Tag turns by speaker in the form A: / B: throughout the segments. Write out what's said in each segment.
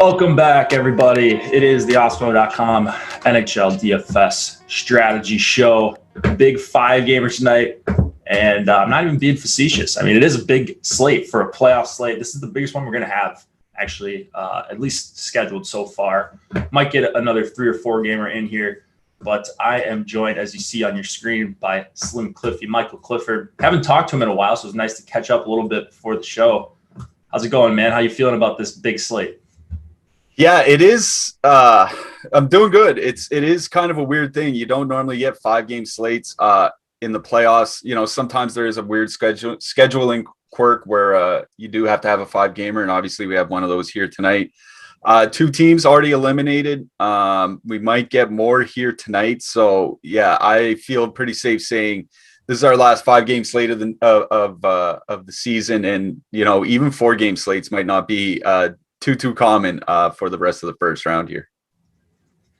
A: Welcome back, everybody. It is the Awesemo.com NHL DFS Strategy Show. Big 5-gamer tonight, and I'm not even being facetious. I mean, it is a big slate for a playoff slate. This is the biggest one we're going to have, actually, at least scheduled so far. Might get another 3 or 4-gamer in here, but I am joined, as you see on your screen, by Slim Cliffy, Michael Clifford. Haven't talked to him in a while, so it's nice to catch up a little bit before the show. How's it going, man? How you feeling about this big slate?
B: Yeah, it is. I'm doing good. It is kind of a weird thing. You don't normally get 5-game slates in the playoffs. You know, sometimes there is a weird scheduling quirk where you do have to have a 5-gamer, and obviously we have one of those here tonight. 2 teams already eliminated. We might get more here tonight. So yeah, I feel pretty safe saying this is our last 5-game slate of the season, and you know, even 4-game slates might not be too common for the rest of the first round here.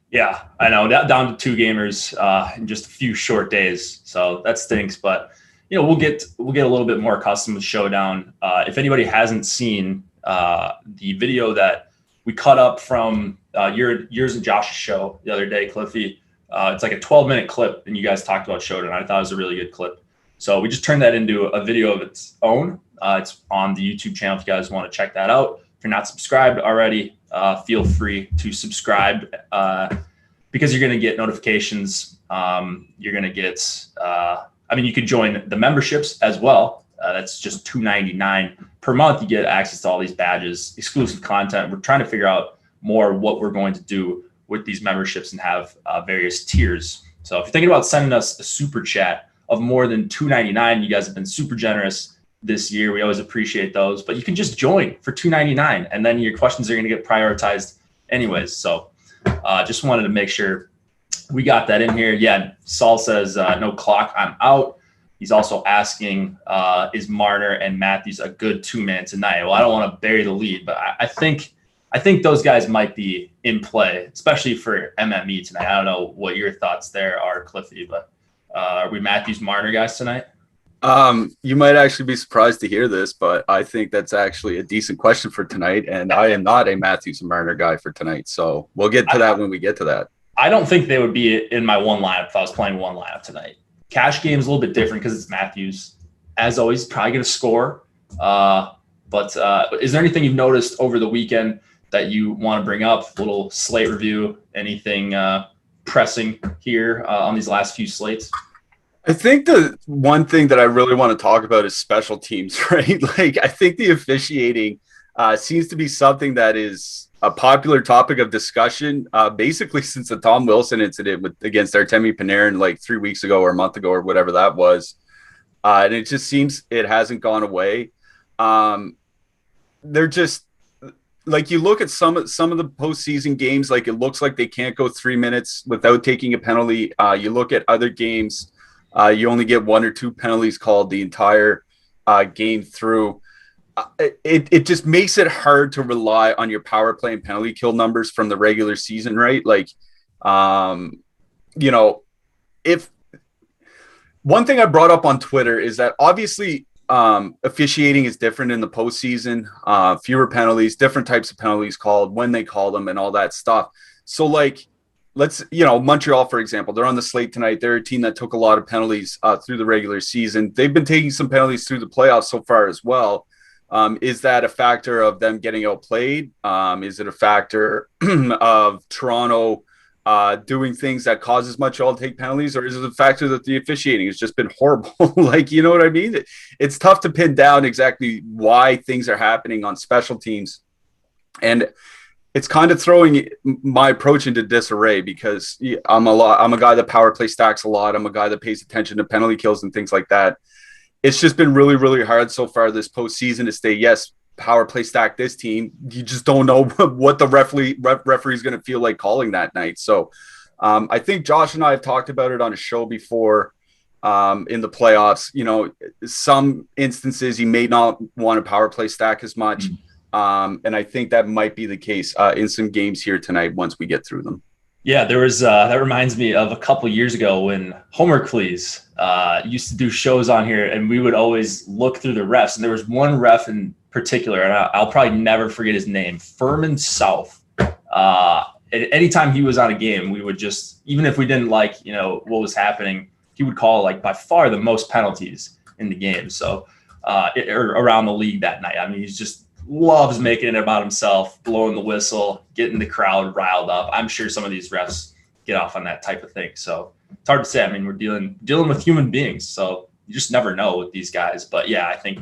A: Yeah, I know. Down to 2 gamers in just a few short days, so that stinks. But you know, we'll get a little bit more accustomed with Showdown. If anybody hasn't seen the video that we cut up from yours and Josh's show the other day, Cliffy, it's like a 12-minute clip, and you guys talked about Showdown. I thought it was a really good clip, so we just turned that into a video of its own. It's on the YouTube channel if you guys want to check that out. If you're not subscribed already, feel free to subscribe because you're going to get notifications. You're going to get, you could join the memberships as well. That's just $2.99 per month. You get access to all these badges, exclusive content. We're trying to figure out more what we're going to do with these memberships and have various tiers. So if you're thinking about sending us a super chat of more than $2.99, you guys have been super generous this year. We always appreciate those, but you can just join for $2.99 and then your questions are going to get prioritized anyways. So just wanted to make sure we got that in here. Yeah. Saul says, no clock, I'm out. He's also asking, is Marner and Matthews a good 2-man tonight? Well, I don't want to bury the lead, but I think those guys might be in play, especially for MME tonight. I don't know what your thoughts there are, Cliffy, but are we Matthews Marner guys tonight?
B: You might actually be surprised to hear this, but I think that's actually a decent question for tonight, and I am not a Matthews and Marner guy for tonight, so we'll get to that when we get to that. I
A: don't think they would be in my one lineup if I was playing one lineup tonight. Cash game is a little bit different because it's Matthews. As always, probably going to score. But is there anything you've noticed over the weekend that you want to bring up? A little slate review, anything pressing here on these last few slates?
B: I think the one thing that I really want to talk about is special teams, right? Like, I think the officiating seems to be something that is a popular topic of discussion, basically since the Tom Wilson incident against Artemi Panarin like 3 weeks ago or a month ago or whatever that was. And it just seems it hasn't gone away. They're just like, you look at some of the postseason games, like it looks like they can't go 3 minutes without taking a penalty. You look at other games. You only get 1 or 2 penalties called the entire game through. It just makes it hard to rely on your power play and penalty kill numbers from the regular season, right? Like, you know, if one thing I brought up on Twitter is that obviously officiating is different in the postseason, fewer penalties, different types of penalties called, when they call them and all that stuff. So like, Montreal, for example, they're on the slate tonight. They're a team that took a lot of penalties through the regular season. They've been taking some penalties through the playoffs so far as well. Is that a factor of them getting outplayed? Is it a factor of Toronto doing things that causes Montreal to take penalties? Or is it a factor that the officiating has just been horrible? Like, you know what I mean? It's tough to pin down exactly why things are happening on special teams. And it's kind of throwing my approach into disarray because I'm a guy that power play stacks a lot. I'm a guy that pays attention to penalty kills and things like that. It's just been really, really hard so far this postseason to stay, yes, power play stack this team. You just don't know what the referee is going to feel like calling that night. So I think Josh and I have talked about it on a show before in the playoffs. You know, some instances you may not want to power play stack as much. And I think that might be the case in some games here tonight once we get through them.
A: Yeah, there was that reminds me of a couple of years ago when Homer Cleese used to do shows on here, and we would always look through the refs. And there was one ref in particular, and I'll probably never forget his name, Furman South. Anytime he was on a game, we would just, even if we didn't like, what was happening, he would call like by far the most penalties in the game. So or around the league that night. I mean, he just loves making it about himself, blowing the whistle, getting the crowd riled up. I'm sure some of these refs get off on that type of thing. So it's hard to say. I mean, we're dealing with human beings, so you just never know with these guys. But yeah, I think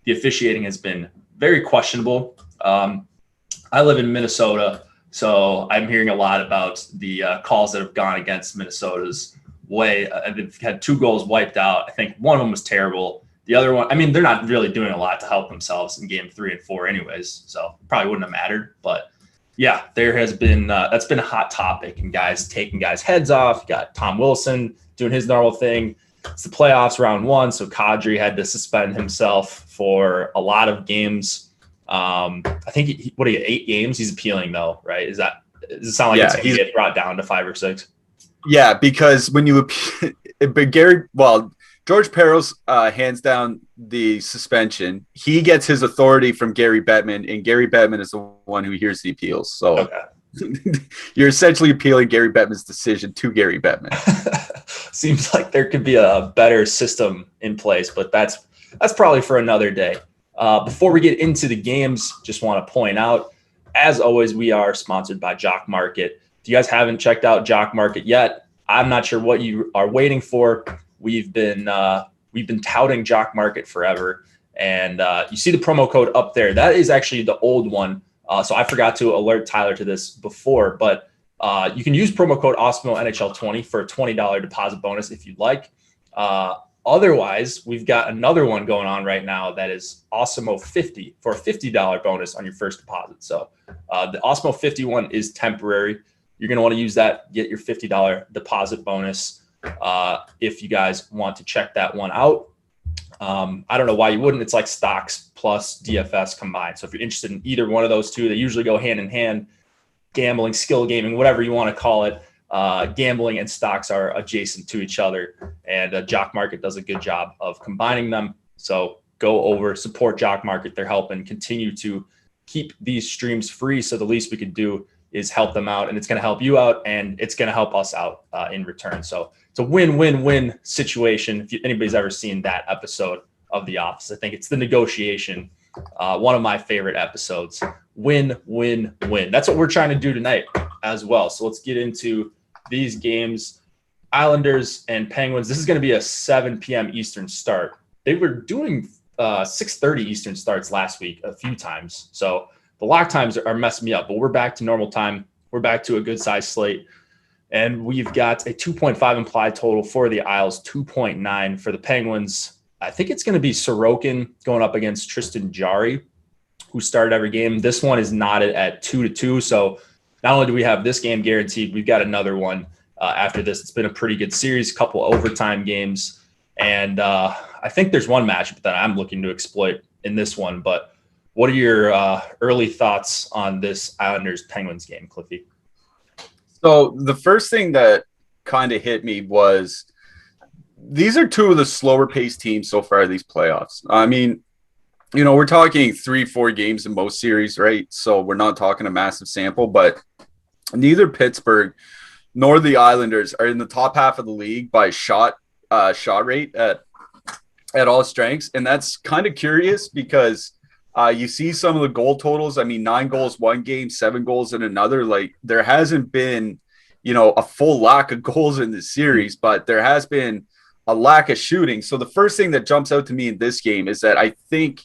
A: the officiating has been very questionable. I live in Minnesota, so I'm hearing a lot about the calls that have gone against Minnesota's way. They've had 2 goals wiped out. I think one of them was terrible. The other one, I mean, they're not really doing a lot to help themselves in game 3 and 4 anyways, so probably wouldn't have mattered. But yeah, there has been that's been a hot topic, and guys taking guys' heads off. You got Tom Wilson doing his normal thing. It's the playoffs, round 1, so Kadri had to suspend himself for a lot of games. I think what are you, 8 games? He's appealing though, right? Does it sound like it's going to get brought down to 5 or 6?
B: Yeah, because when you George Peros hands down the suspension. He gets his authority from Gary Bettman, and Gary Bettman is the one who hears the appeals. So okay. You're essentially appealing Gary Bettman's decision to Gary Bettman.
A: Seems like there could be a better system in place, but that's probably for another day. Before we get into the games, just want to point out, as always, we are sponsored by Jock Market. If you guys haven't checked out Jock Market yet, I'm not sure what you are waiting for. We've been touting Jock Market forever, and you see the promo code up there. That is actually the old one, so I forgot to alert Tyler to this before, but you can use promo code Awesemo NHL 20 for a $20 deposit bonus if you'd like. Otherwise, we've got another one going on right now that is Awesemo 50 for a $50 bonus on your first deposit. So the Awesemo 51 is temporary. You're going to want to use that, get your $50 deposit bonus. If you guys want to check that one out. I don't know why you wouldn't. It's like stocks plus DFS combined. So if you're interested in either one of those two, they usually go hand in hand. Gambling, skill gaming, whatever you want to call it. Gambling and stocks are adjacent to each other, and Jock Market does a good job of combining them. So go over, support Jock Market. They're helping continue to keep these streams free. So the least we could do is help them out, and it's going to help you out, and it's going to help us out in return. So it's a win-win-win situation. If anybody's ever seen that episode of The Office, I think it's the negotiation. One of my favorite episodes. Win-win-win. That's what we're trying to do tonight as well. So let's get into these games. Islanders and Penguins. This is going to be a 7 p.m. Eastern start. They were doing 6:30 Eastern starts last week a few times. So the lock times are messing me up, but we're back to normal time. We're back to a good size slate. And we've got a 2.5 implied total for the Isles, 2.9 for the Penguins. I think it's going to be Sorokin going up against Tristan Jarry, who started every game. This one is knotted at 2-2. So not only do we have this game guaranteed, we've got another one after this. It's been a pretty good series, couple overtime games. And I think there's one matchup that I'm looking to exploit in this one. But what are your early thoughts on this Islanders-Penguins game, Cliffy?
B: So the first thing that kind of hit me was these are two of the slower paced teams so far in these playoffs. I mean, we're talking 3-4 games in most series, right? So we're not talking a massive sample, but neither Pittsburgh nor the Islanders are in the top half of the league by shot rate at all strengths. And that's kind of curious because you see some of the goal totals. I mean, 9 goals one game, 7 goals in another. Like there hasn't been, a full lack of goals in this series, but there has been a lack of shooting. So the first thing that jumps out to me in this game is that I think,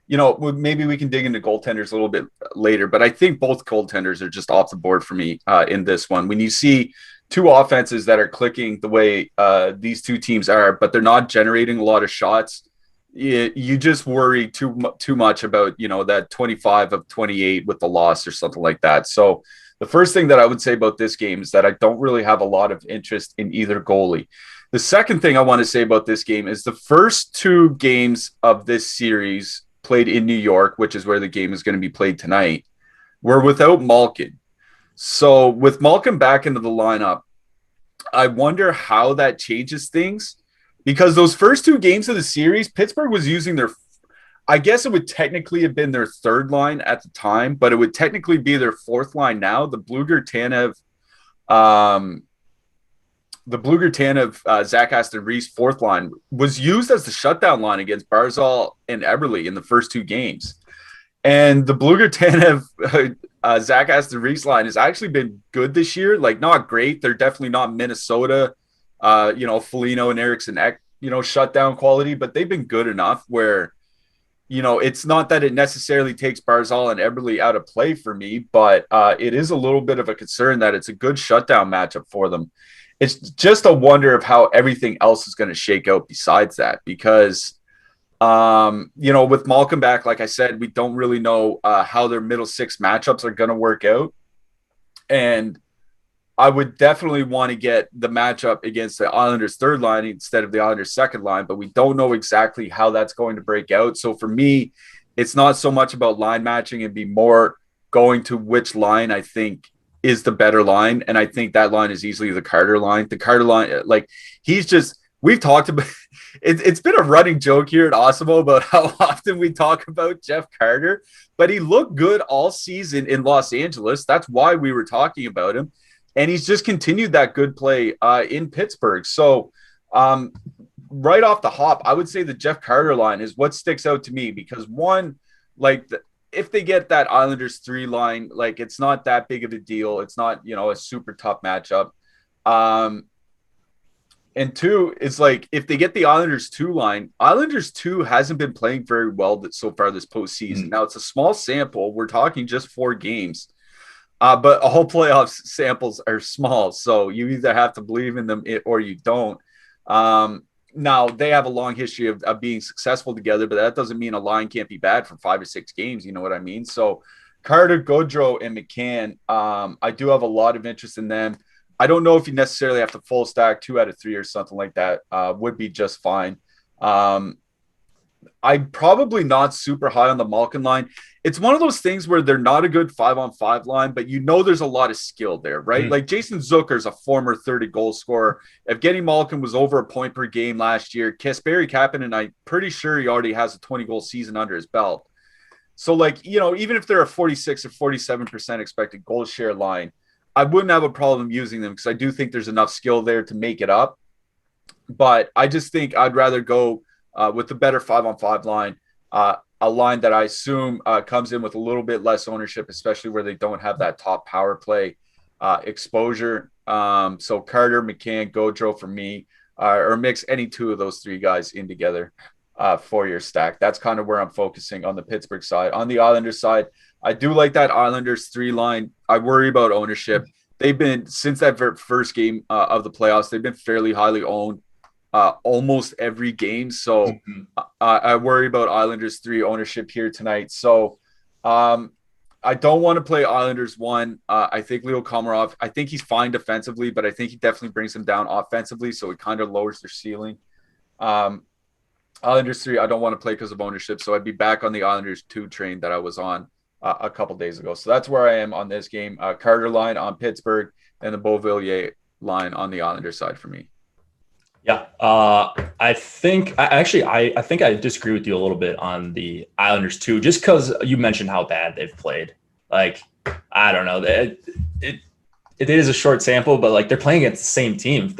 B: maybe we can dig into goaltenders a little bit later, but I think both goaltenders are just off the board for me in this one. When you see two offenses that are clicking the way these two teams are, but they're not generating a lot of shots, you just worry too much about, that 25 of 28 with the loss or something like that. So the first thing that I would say about this game is that I don't really have a lot of interest in either goalie. The second thing I want to say about this game is the first 2 games of this series played in New York, which is where the game is going to be played tonight, were without Malkin. So with Malkin back into the lineup, I wonder how that changes things, because those first 2 games of the series, Pittsburgh was using their I guess it would technically have been their third line at the time, but it would technically be their fourth line now. The Bluger-Tanev, Zach Aston Reese fourth line was used as the shutdown line against Barzal and Eberle in the first two games. And the Bluger-Tanev, Zach Aston Reese line has actually been good this year. Like, not great. They're definitely not Minnesota, Foligno and Eriksson, shutdown quality, but they've been good enough where, it's not that it necessarily takes Barzal and Eberle out of play for me, but it is a little bit of a concern that it's a good shutdown matchup for them. It's just a wonder of how everything else is going to shake out besides that, because, with Malcolm back, like I said, we don't really know how their middle six matchups are going to work out. And I would definitely want to get the matchup against the Islanders' third line instead of the Islanders' second line, but we don't know exactly how that's going to break out. So for me, it's not so much about line matching and be more going to which line I think is the better line. And I think that line is easily the Carter line. The Carter line, we've talked about it's been a running joke here at Awesemo about how often we talk about Jeff Carter, but he looked good all season in Los Angeles. That's why we were talking about him. And he's just continued that good play in Pittsburgh. So right off the hop, I would say the Jeff Carter line is what sticks out to me, because one, if they get that Islanders 3 line, it's not that big of a deal. It's not, a super tough matchup. And two, it's if they get the Islanders 2 line, Islanders 2 hasn't been playing very well so far this postseason. Now, it's a small sample. We're talking just 4 games. But whole playoff samples are small, so you either have to believe in them or you don't. Now, they have a long history of being successful together, but that doesn't mean a line can't be bad for 5 or 6 games. You know what I mean? So Carter, Gaudreau, and McCann, I do have a lot of interest in them. I don't know if you necessarily have to full stack 2 out of 3 or something like that. Would be just fine. I'm probably not super high on the Malkin line. It's one of those things where they're not a good 5-on-5 line, but there's a lot of skill there, right? Like Jason Zucker's a former 30 goal scorer. Evgeny Malkin was over a point per game last year. Kasperi Kapanen, I'm pretty sure he already has a 20-goal season under his belt. So, even if they're a 46 or 47% expected goal share line, I wouldn't have a problem using them because I do think there's enough skill there to make it up. But I just think I'd rather go with the better 5-on-5 line, a line that I assume comes in with a little bit less ownership, especially where they don't have that top power play exposure. So Carter, McCann, Gaudreau for me, or mix any 2 of those 3 guys in together for your stack. That's kind of where I'm focusing on the Pittsburgh side. On the Islanders side, I do like that Islanders 3 line. I worry about ownership. They've been, since that first game of the playoffs, they've been fairly highly owned almost every game. So I worry about Islanders 3 ownership here tonight. So I don't want to play Islanders 1. I think Leo Komarov, I think he's fine defensively, but I think he definitely brings them down offensively. So it kind of lowers their ceiling. Islanders 3, I don't want to play because of ownership. So I'd be back on the Islanders 2 train that I was on a couple days ago. So that's where I am on this game. Carter line on Pittsburgh and the Beauvillier line on the Islanders side for me.
A: Yeah, I think I disagree with you a little bit on the Islanders too, just because you mentioned how bad they've played. I don't know, it is a short sample, but they're playing against the same team.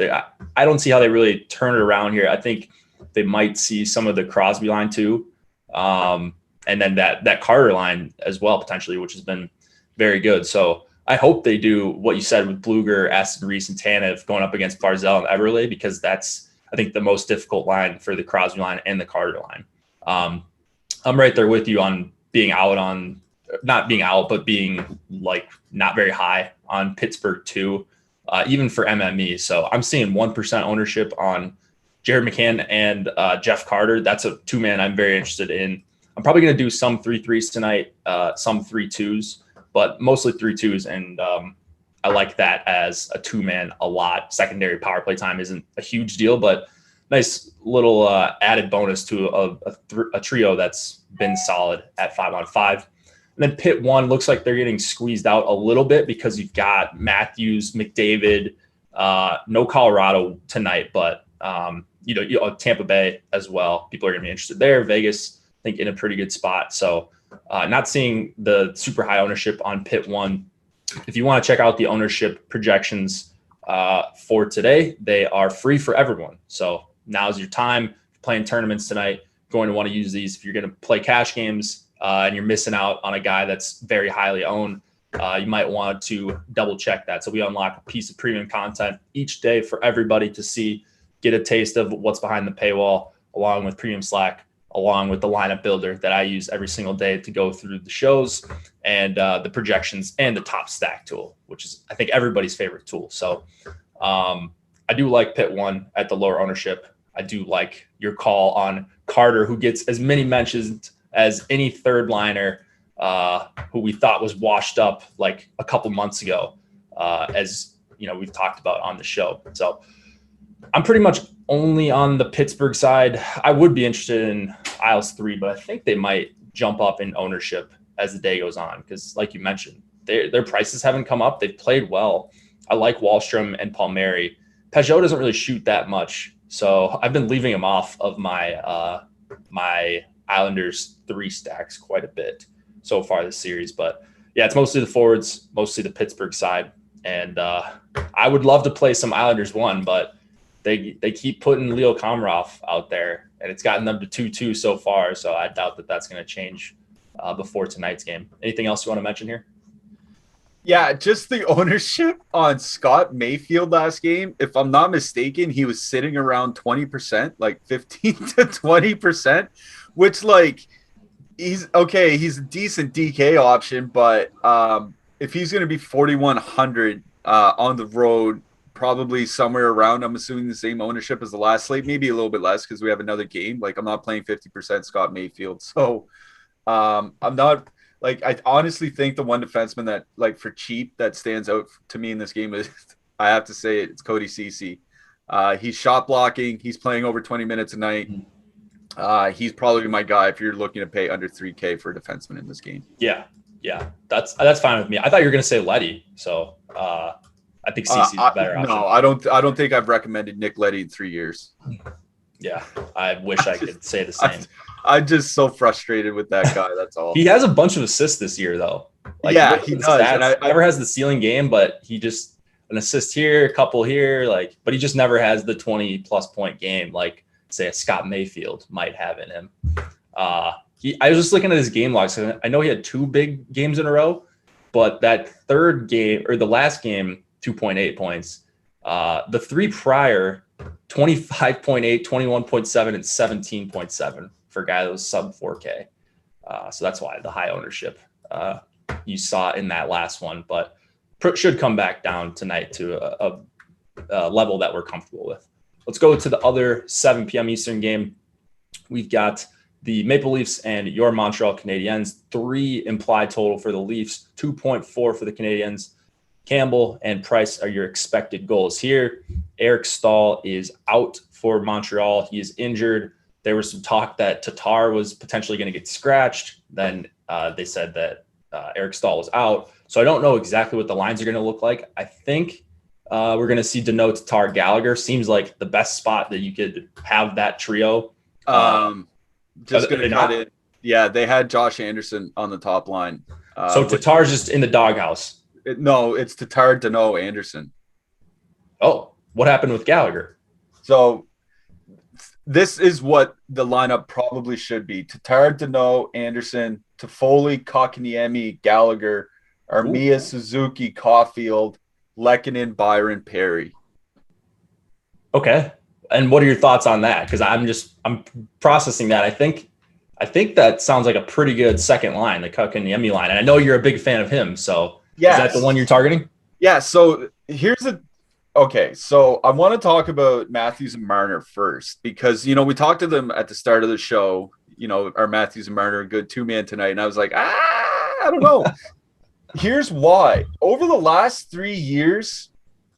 A: I don't see how they really turn it around here. I think they might see some of the Crosby line too, and then that Carter line as well potentially, which has been very good. So I hope they do what you said with Bluger, Aston Reese, and Tanev going up against Barzal and Eberle, because that's, I think, the most difficult line for the Crosby line and the Carter line. I'm right there with you on being out on, not being out, but being not very high on Pittsburgh too, even for MME. So I'm seeing 1% ownership on Jared McCann and Jeff Carter. That's a 2-man I'm very interested in. I'm probably going to do some 3-3s tonight, some 3-2s. But mostly 3-2s, and I like that as a 2-man a lot. Secondary power play time isn't a huge deal, but nice little added bonus to a trio that's been solid at 5-on-5. And then Pitt 1 looks like they're getting squeezed out a little bit because you've got Matthews, McDavid, no Colorado tonight, but Tampa Bay as well. People are going to be interested there. Vegas think in a pretty good spot. So not seeing the super high ownership on Pitt 1. If you want to check out the ownership projections for today, they are free for everyone. So now's your time. Playing tournaments tonight, going to want to use these. If you're going to play cash games and you're missing out on a guy that's very highly owned, you might want to double check that. So we unlock a piece of premium content each day for everybody to see, get a taste of what's behind the paywall, along with premium Slack, along with the lineup builder that I use every single day to go through the shows and the projections and the top stack tool, which is, I think, everybody's favorite tool. So I do like Pitt 1 at the lower ownership. I do like your call on Carter, who gets as many mentions as any third liner who we thought was washed up like a couple months ago, as you know, we've talked about on the show. So I'm pretty much only on the Pittsburgh side. I would be interested in Isles 3, but I think they might jump up in ownership as the day goes on because, like you mentioned, their prices haven't come up. They've played well. I like Wahlstrom and Palmieri. Peugeot doesn't really shoot that much, so I've been leaving him off of my my Islanders 3 stacks quite a bit so far this series. But yeah, it's mostly the forwards, mostly the Pittsburgh side, and I would love to play some Islanders 1, but they keep putting Leo Komarov out there, and it's gotten them to 2-2 so far. So I doubt that that's going to change before tonight's game. Anything else you want to mention here?
B: Yeah, just the ownership on Scott Mayfield last game. If I'm not mistaken, he was sitting around 20%, like 15 to 20%, which like he's a decent DK option, but if he's going to be 4,100 on the road, probably somewhere around, I'm assuming the same ownership as the last slate, maybe a little bit less because we have another game. Like I'm not playing 50% Scott Mayfield. So I'm not like, I honestly think the one defenseman that like for cheap that stands out to me in this game is, I have to say it's Cody Ceci. He's shot blocking. He's playing over 20 minutes a night. He's probably my guy if you're looking to pay under $3K for a defenseman in this game.
A: Yeah. That's fine with me. I thought you were going to say Leddy. So I think Ceci's a better option.
B: No, I don't think I've recommended Nick Leddy in 3 years.
A: Yeah, I wish I could say the same.
B: I'm just so frustrated with that guy. That's all.
A: He has a bunch of assists this year, though. Like,
B: yeah, he does.
A: And never has the ceiling game, but he just an assist here, a couple here, like. But he just never has the 20+ point game, like say a Scott Mayfield might have in him. I was just looking at his game logs. So I know he had 2 big games in a row, but that third game or the last game, 2.8 points. The 3 prior, 25.8, 21.7, and 17.7 for a guy that was sub 4K. So that's why the high ownership you saw in that last one, but should come back down tonight to a level that we're comfortable with. Let's go to the other 7 p.m. Eastern game. We've got the Maple Leafs and your Montreal Canadiens. 3 implied total for the Leafs, 2.4 for the Canadiens. Campbell and Price are your expected goals here. Eric Staal is out for Montreal. He is injured. There was some talk that Tatar was potentially going to get scratched. Then they said that Eric Staal was out. So I don't know exactly what the lines are going to look like. I think we're going to see Danault, Tatar, Gallagher. Seems like the best spot that you could have that trio.
B: Just going to cut it. Yeah, they had Josh Anderson on the top line.
A: So Tatar's just in the doghouse.
B: No, it's Tatar, Danault, Anderson.
A: Oh, what happened with Gallagher?
B: So this is what the lineup probably should be. Tatar, Danault, Anderson, Toffoli, Kotkaniemi, Gallagher, Armia, Suzuki, Caulfield, Lehkonen, Byron, Perry.
A: Okay. And what are your thoughts on that? Because I'm processing that. I think that sounds like a pretty good second line, the Kotkaniemi line. And I know you're a big fan of him, so is that the one you're targeting? Yeah.
B: So so I want to talk about Matthews and Marner first because, we talked to them at the start of the show, our Matthews and Marner, a good 2-man tonight. And I was like, I don't know. Here's why. Over the last 3 years,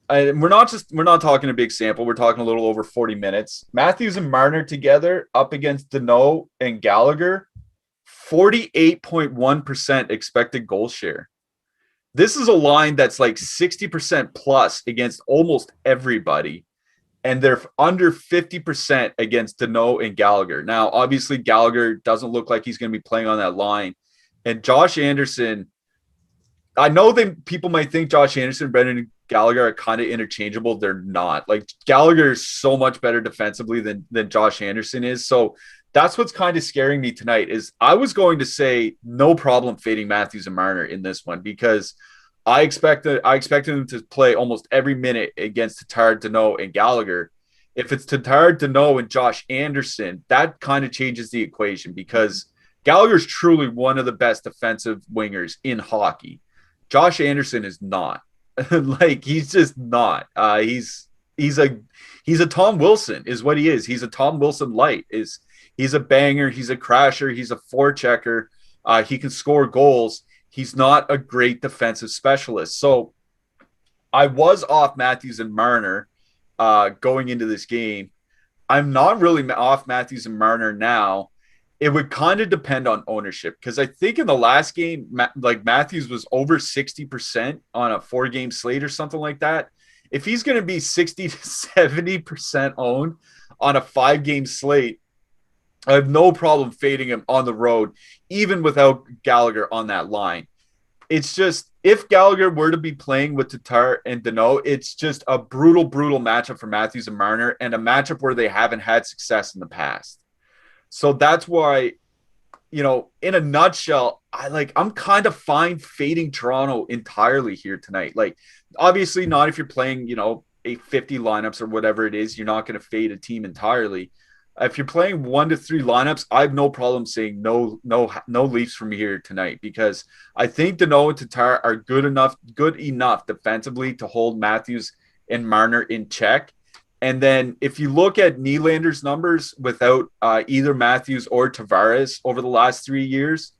B: and we're not talking a big sample. We're talking a little over 40 minutes. Matthews and Marner together up against Danault and Gallagher, 48.1% expected goal share. This is a line that's like 60% plus against almost everybody. and they're under 50% against Danault and Gallagher. Now, obviously, Gallagher doesn't look like he's going to be playing on that line. And Josh Anderson, I know that people might think Josh Anderson and Brendan Gallagher are kind of interchangeable. They're not. Like, Gallagher is so much better defensively than Josh Anderson is. So that's what's kind of scaring me tonight is I was going to say no problem fading Matthews and Marner in this one because I expected them to play almost every minute against Tatar, Danault, and Gallagher. If it's Tatar, Danault, and Josh Anderson, that kind of changes the equation because Gallagher's truly one of the best defensive wingers in hockey. Josh Anderson is not. Like, he's just not. He's a Tom Wilson is what he is. He's a Tom Wilson light. He's a banger. He's a crasher. He's a forechecker. He can score goals. He's not a great defensive specialist. So I was off Matthews and Marner going into this game. I'm not really off Matthews and Marner now. It would kind of depend on ownership because I think in the last game, like Matthews was over 60% on a 4-game slate or something like that. If he's going to be 60 to 70% owned on a 5-game slate, I have no problem fading him on the road, even without Gallagher on that line. It's just, if Gallagher were to be playing with Tatar and Danault, it's just a brutal matchup for Matthews and Marner and a matchup where they haven't had success in the past. So that's why, in a nutshell, I'm kind of fine fading Toronto entirely here tonight. Like, obviously not if you're playing, a 50 lineups or whatever it is, you're not going to fade a team entirely. If you're playing 1 to 3 lineups, I have no problem saying no Leafs from here tonight because I think Danault and Tatar are good enough defensively to hold Matthews and Marner in check. And then if you look at Nylander's numbers without either Matthews or Tavares over the last 3 years,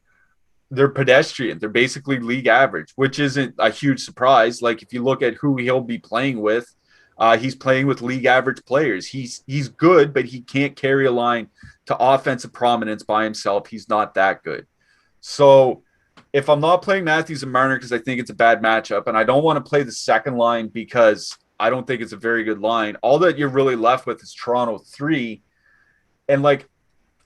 B: they're pedestrian. They're basically league average, which isn't a huge surprise. Like, if you look at who he'll be playing with, he's playing with league average players. He's good, but he can't carry a line to offensive prominence by himself. He's not that good. So if I'm not playing Matthews and Marner because I think it's a bad matchup, and I don't want to play the second line because I don't think it's a very good line, all that you're really left with is Toronto 3. And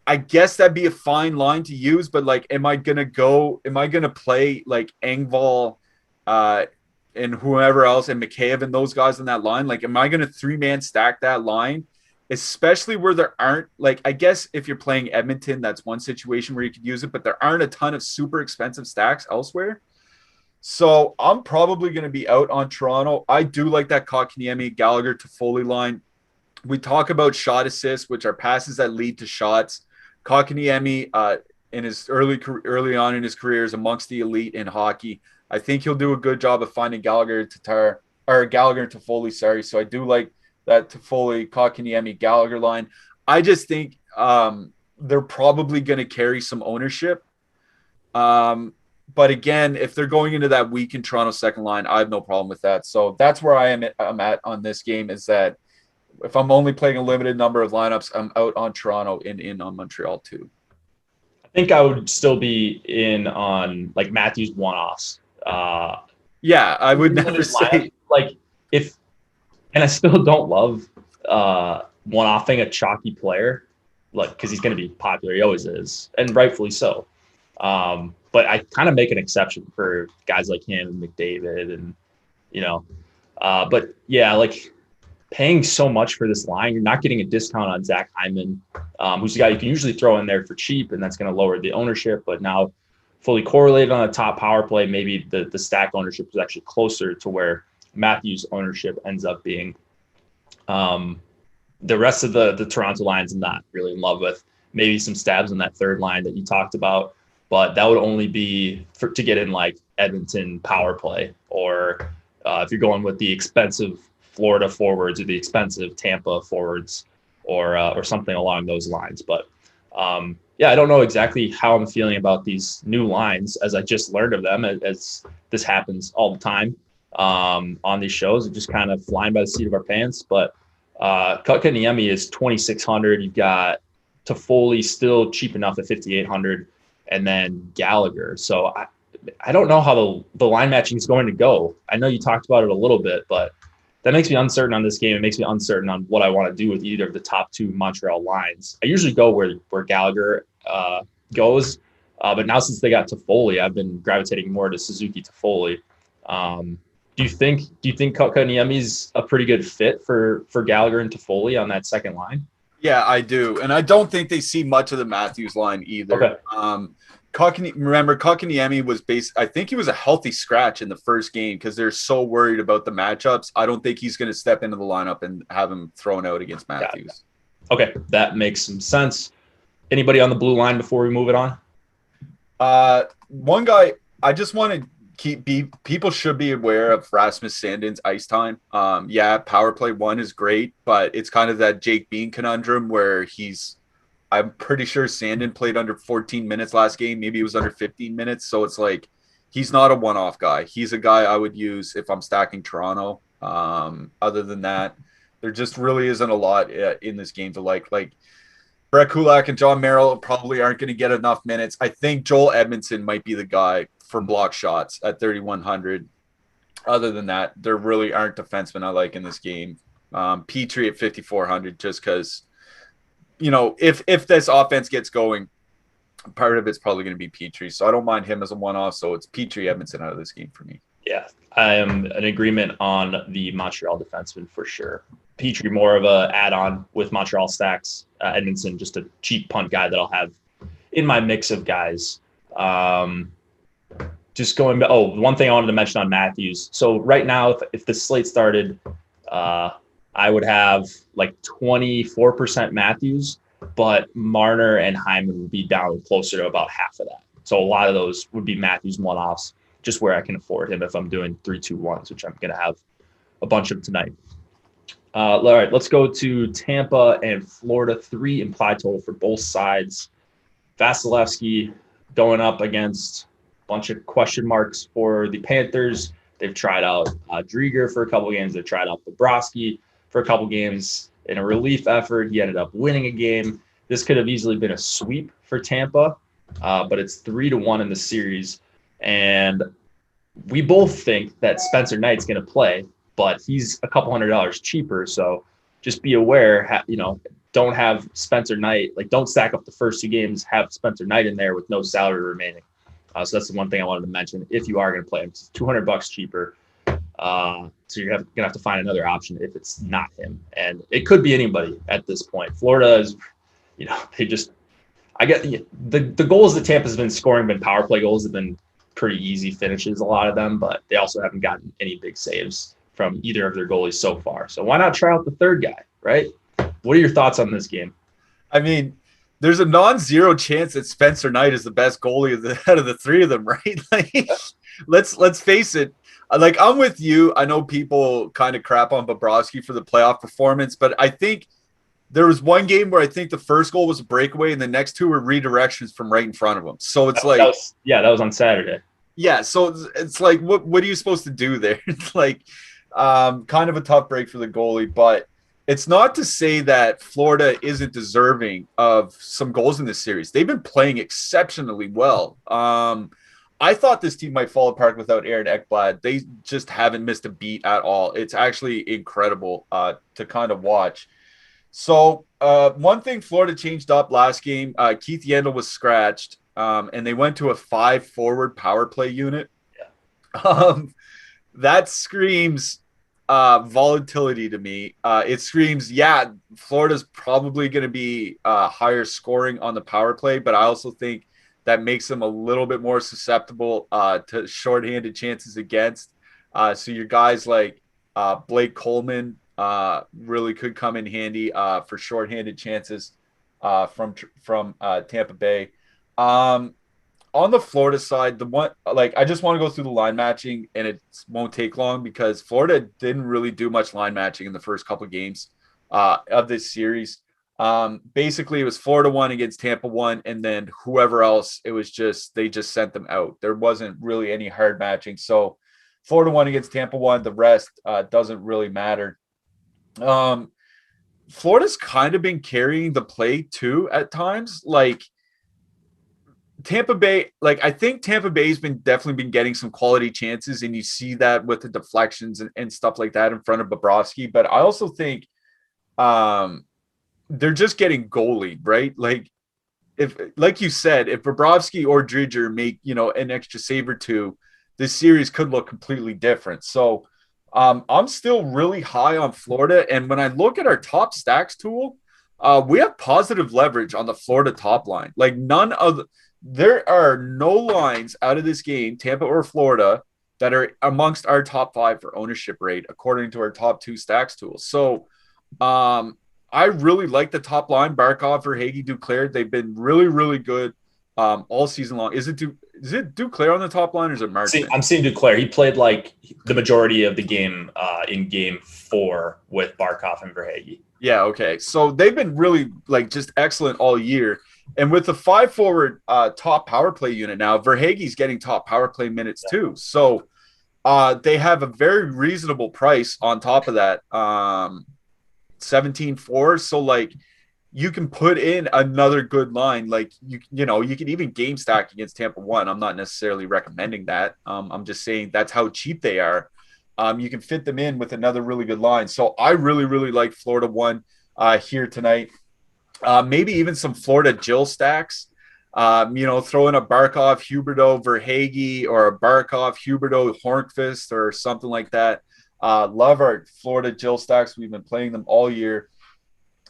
B: I guess that'd be a fine line to use, but am I going to play Engvall, and whoever else, and McCabe and those guys on that line? Am I going to 3-man stack that line, especially where there aren't, I guess if you're playing Edmonton, that's one situation where you could use it, but there aren't a ton of super expensive stacks elsewhere. So I'm probably going to be out on Toronto. I do like that Kotkaniemi, Gallagher, Toffoli line. We talk about shot assists, which are passes that lead to shots. Kotkaniemi, in his early on in his career, is amongst the elite in hockey. I think he'll do a good job of finding Gallagher and Toffoli. Sorry. So I do like that Toffoli, Kotkaniemi, Gallagher line. I just think they're probably going to carry some ownership. But again, if they're going into that weakened Toronto second line, I have no problem with that. So that's where I'm at on this game, is that if I'm only playing a limited number of lineups, I'm out on Toronto and in on Montreal too.
A: I think I would still be in on Matthews one-offs.
B: Yeah, I would never say
A: and I still don't love one-offing a chalky player, because he's going to be popular. He always is, and rightfully so. But I kind of make an exception for guys like him and McDavid, and but yeah, paying so much for this line, you're not getting a discount on Zach Hyman, who's a guy you can usually throw in there for cheap, and that's going to lower the ownership. But now, fully correlated on the top power play, maybe the stack ownership is actually closer to where Matthews' ownership ends up being. The rest of the Toronto lines I'm not really in love with. Maybe some stabs on that third line that you talked about, but that would only be to get in Edmonton power play, or if you're going with the expensive Florida forwards or the expensive Tampa forwards, or something along those lines. But yeah, I don't know exactly how I'm feeling about these new lines as I just learned of them, as this happens all the time on these shows. It's just kind of flying by the seat of our pants. But Kotkaniemi is 2,600. You've got Toffoli still cheap enough at 5,800, and then Gallagher. So I don't know how the line matching is going to go. I know you talked about it a little bit, but That makes me uncertain on this game. It makes me uncertain on what I want to do with either of the top two Montreal lines. I usually go where Gallagher goes, but now since they got Toffoli, I've been gravitating more to Suzuki Toffoli. Do you think Kotkaniemi's a pretty good fit for Gallagher and Toffoli on that second line?
B: Yeah, I do, and I don't think they see much of the Matthews line either.
A: Okay.
B: Kotkaniemi was I think he was a healthy scratch in the first game because they're so worried about the matchups. I don't think he's going to step into the lineup and have him thrown out against Matthews.
A: Okay, that makes some sense. Anybody on the blue line before we move it on?
B: One guy I just want to people should be aware of Rasmus Sanden's ice time. Power play 1 is great, but it's kind of that Jake Bean conundrum where I'm pretty sure Sanden played under 14 minutes last game. Maybe it was under 15 minutes. So it's like, he's not a one-off guy. He's a guy I would use if I'm stacking Toronto. Other than that, there just really isn't a lot in this game to like Brett Kulak and John Merrill probably aren't going to get enough minutes. I think Joel Edmondson might be the guy for block shots at 3,100. Other than that, there really aren't defensemen I like in this game. Petrie at 5,400, just because, if this offense gets going, part of it's probably going to be Petrie. So I don't mind him as a one-off. So it's Petrie Edmondson out of this game for me.
A: Yeah, I am in agreement on the Montreal defenseman for sure. Petrie more of a add-on with Montreal stacks. Edmondson just a cheap punt guy that I'll have in my mix of guys. Just going back. Oh, one thing I wanted to mention on Matthews. So right now, if the slate started, I would have like 24% Matthews, but Marner and Hyman would be down closer to about half of that. So a lot of those would be Matthews one-offs, just where I can afford him if I'm doing 3-2-1s, which I'm going to have a bunch of tonight. All right, let's go to Tampa and Florida. 3 implied total for both sides. Vasilevsky going up against a bunch of question marks for the Panthers. They've tried out Drieger for a couple games. They've tried out Bobrovsky for a couple games. In a relief effort, he ended up winning a game. This could have easily been a sweep for Tampa, but it's 3-1 in the series. And we both think that Spencer Knight's going to play, but he's a couple $100 cheaper. So just be aware, don't have Spencer Knight, don't stack up the first 2 games, have Spencer Knight in there with no salary remaining. So that's the one thing I wanted to mention. If you are going to play him, it's $200 cheaper. So you're going to have to find another option if it's not him. And it could be anybody at this point. Florida is, I get the goals that Tampa's been scoring, been power play goals, have been pretty easy finishes, a lot of them, but they also haven't gotten any big saves from either of their goalies so far. So why not try out the third guy, right? What are your thoughts on this game?
B: I mean, there's a non-zero chance that Spencer Knight is the best goalie out of the 3 of them, right? Let's face it. I'm with you. I know people kind of crap on Bobrovsky for the playoff performance, but I think there was one game where I think the first goal was a breakaway and the next 2 were redirections from right in front of him. So it's
A: that was on Saturday.
B: Yeah, so it's like, what are you supposed to do there? It's kind of a tough break for the goalie, but it's not to say that Florida isn't deserving of some goals in this series. They've been playing exceptionally well. I thought this team might fall apart without Aaron Ekblad. They just haven't missed a beat at all. It's actually incredible to kind of watch. So one thing Florida changed up last game, Keith Yandel was scratched, and they went to a 5-forward power play unit. Yeah. That screams volatility to me. It screams, Florida's probably going to be higher scoring on the power play, but I also think that makes them a little bit more susceptible to shorthanded chances against. So your guys like Blake Coleman really could come in handy for shorthanded chances from Tampa Bay. On the Florida side, I just want to go through the line matching, and it won't take long because Florida didn't really do much line matching in the first couple of games of this series. Basically, it was Florida 1 against Tampa 1, and then whoever else, they just sent them out. There wasn't really any hard matching. So Florida 1 against Tampa 1, the rest doesn't really matter. Florida's kind of been carrying the play too at times. Tampa Bay, like I think Tampa Bay's definitely been getting some quality chances, and you see that with the deflections and stuff like that in front of Bobrovsky. But I also think they're just getting goalie, right? Like if, like you said, if Bobrovsky or Dridger make, an extra save or two, this series could look completely different. So I'm still really high on Florida. And when I look at our top stacks tool, we have positive leverage on the Florida top line. Like there are no lines out of this game, Tampa or Florida, that are amongst our top 5 for ownership rate, according to our top 2 stacks tools. So I really like the top line, Barkov or Hagee, Duclair. They've been really, really good all season long. Is it Duclair on the top line, or is it Markman?
A: I'm seeing Duclair. He played like the majority of the game in game 4 with Barkov and Verhaeghe.
B: Yeah, okay. So they've been really like just excellent all year. And with the 5 forward top power play unit now, Verhaeghe's getting top power play minutes too. So they have a very reasonable price on top of that. 17-4. So like you can put in another good line. Like you can even game stack against Tampa 1. I'm not necessarily recommending that. I'm just saying that's how cheap they are. You can fit them in with another really good line. So I really, really like Florida 1 here tonight. Maybe even some Florida Jill stacks. Throw in a Barkov, Huberdeau, Verhaeghe, or a Barkov, Huberdeau, Hornqvist, or something like that. Love our Florida Jill stacks. We've been playing them all year.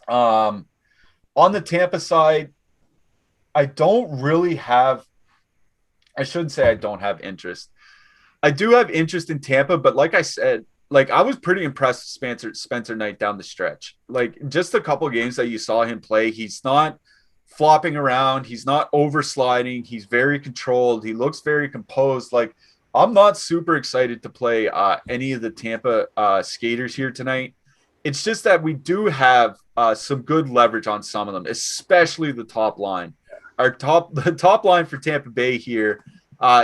B: On the Tampa side, I don't have interest. I do have interest in Tampa, but like I said, like I was pretty impressed with Spencer Knight down the stretch. Like just a couple of games that you saw him play, he's not flopping around, he's not oversliding, he's very controlled, he looks very composed. Like I'm not super excited to play any of the Tampa skaters here tonight. It's just that we do have some good leverage on some of them, especially the top line. The top line for Tampa Bay here